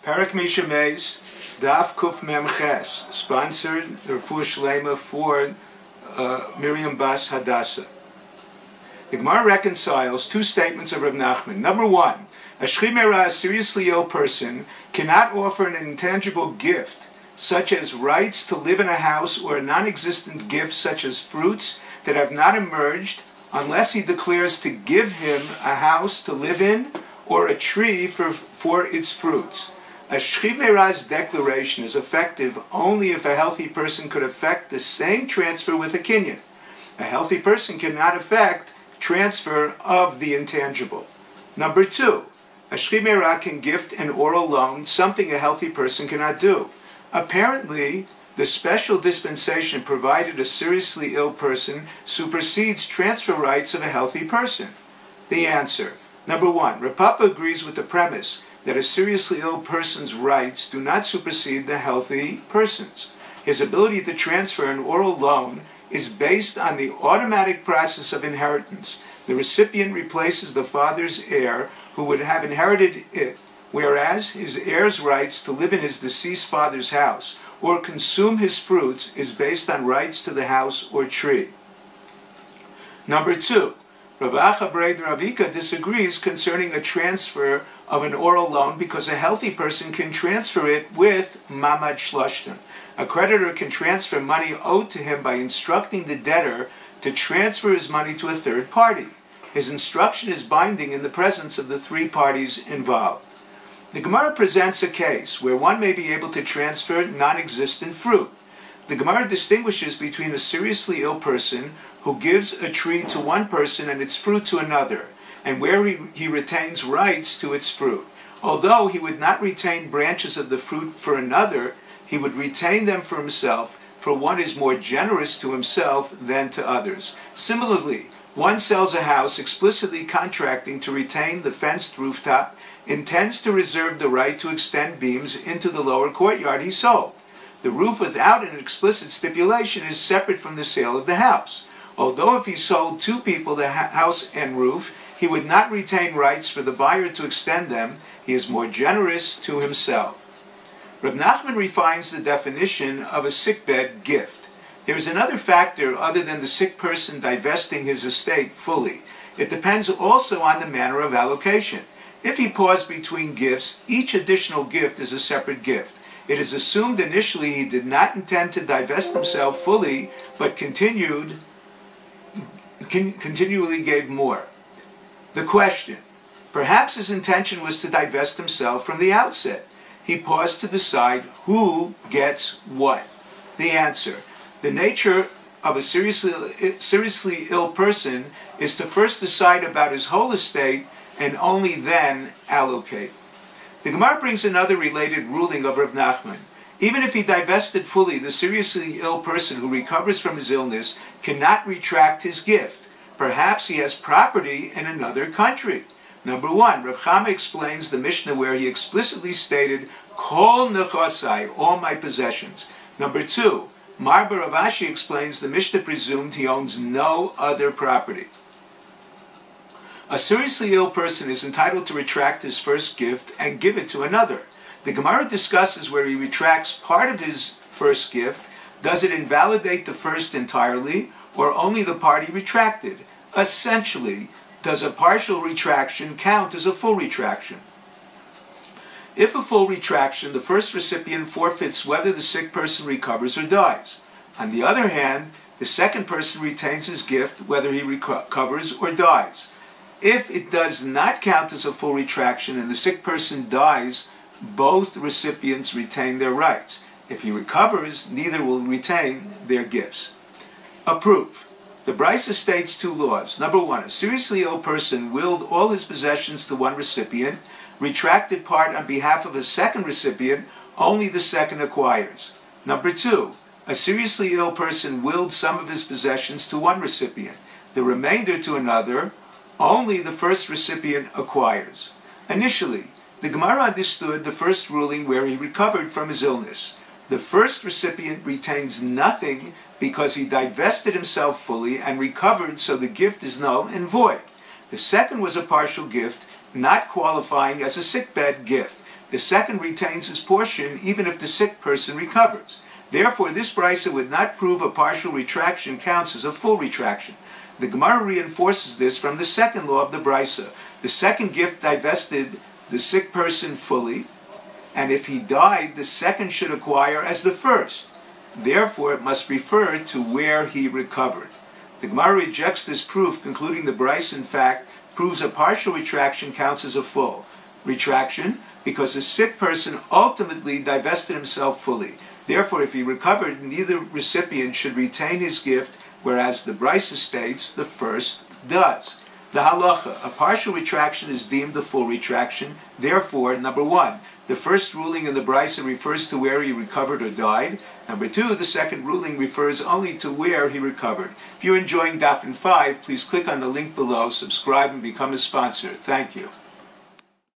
Parak Mishameis, Daf Kuf Mem Ches, sponsored the Refuah Shlema for Miriam Bas Hadassah. The Gemara reconciles two statements of Reb Nachman. Number one, a shchimera, a seriously ill person, cannot offer an intangible gift, such as rights to live in a house, or a non-existent gift such as fruits that have not emerged, unless he declares to give him a house to live in or a tree for its fruits. A shchimera's declaration is effective only if a healthy person could effect the same transfer with a kinyan. A healthy person cannot effect transfer of the intangible. Number two, a shchimera can gift an oral loan, something a healthy person cannot do. Apparently, the special dispensation provided a seriously ill person supersedes transfer rights of a healthy person. The answer. Number one, Reb Papa agrees with the premise that a seriously ill person's rights do not supersede the healthy person's. His ability to transfer an oral loan is based on the automatic process of inheritance. The recipient replaces the father's heir who would have inherited it, whereas his heir's rights to live in his deceased father's house or consume his fruits is based on rights to the house or tree. Number two, Rabbi Akiva disagrees concerning a transfer of an oral loan because a healthy person can transfer it with mamad shloshtim. A creditor can transfer money owed to him by instructing the debtor to transfer his money to a third party. His instruction is binding in the presence of the three parties involved. The Gemara presents a case where one may be able to transfer non-existent fruit. The Gemara distinguishes between a seriously ill person who gives a tree to one person and its fruit to another, and where he retains rights to its fruit. Although he would not retain branches of the fruit for another, he would retain them for himself, for one is more generous to himself than to others. Similarly, one sells a house explicitly contracting to retain the fenced rooftop, intends to reserve the right to extend beams into the lower courtyard he sold. The roof without an explicit stipulation is separate from the sale of the house. Although if he sold two people the house and roof, he would not retain rights for the buyer to extend them, he is more generous to himself. Reb Nachman refines the definition of a sickbed gift. There is another factor other than the sick person divesting his estate fully. It depends also on the manner of allocation. If he paused between gifts, each additional gift is a separate gift. It is assumed initially he did not intend to divest himself fully, but continually gave more. The question. Perhaps his intention was to divest himself from the outset. He paused to decide who gets what. The answer. The nature of a seriously ill person is to first decide about his whole estate and only then allocate. The Gemara brings another related ruling of Reb Nachman. Even if he divested fully, the seriously ill person who recovers from his illness cannot retract his gift. Perhaps he has property in another country. Number one, Rav Chama explains the Mishnah where he explicitly stated, Kol nechasai, all my possessions. Number two, Marba Rav Ashi explains the Mishnah presumed he owns no other property. A seriously ill person is entitled to retract his first gift and give it to another. The Gemara discusses where he retracts part of his first gift. Does it invalidate the first entirely, or only the part he retracted? Essentially, does a partial retraction count as a full retraction? If a full retraction, the first recipient forfeits whether the sick person recovers or dies. On the other hand, the second person retains his gift whether he recovers or dies. If it does not count as a full retraction and the sick person dies, both recipients retain their rights. If he recovers, neither will retain their gifts. A proof. The Brisa states two laws. Number one, a seriously ill person willed all his possessions to one recipient, retracted part on behalf of a second recipient, only the second acquires. Number two, a seriously ill person willed some of his possessions to one recipient, the remainder to another, only the first recipient acquires. Initially, the Gemara understood the first ruling where he recovered from his illness. The first recipient retains nothing because he divested himself fully and recovered, so the gift is null and void. The second was a partial gift, not qualifying as a sickbed gift. The second retains his portion even if the sick person recovers. Therefore, this brisa would not prove a partial retraction counts as a full retraction. The Gemara reinforces this from the second law of the brisa. The second gift divested the sick person fully, and if he died, the second should acquire as the first. Therefore, it must refer to where he recovered. The Gemara rejects this proof, concluding the brisa, in fact, proves a partial retraction counts as a full retraction, because the sick person ultimately divested himself fully. Therefore, if he recovered, neither recipient should retain his gift, whereas the brisa states the first does. The halacha, a partial retraction is deemed a full retraction. Therefore, number one, the first ruling in the brisa refers to where he recovered or died. Number two, the second ruling refers only to where he recovered. If you're enjoying Daf and 5, please click on the link below, subscribe, and become a sponsor. Thank you.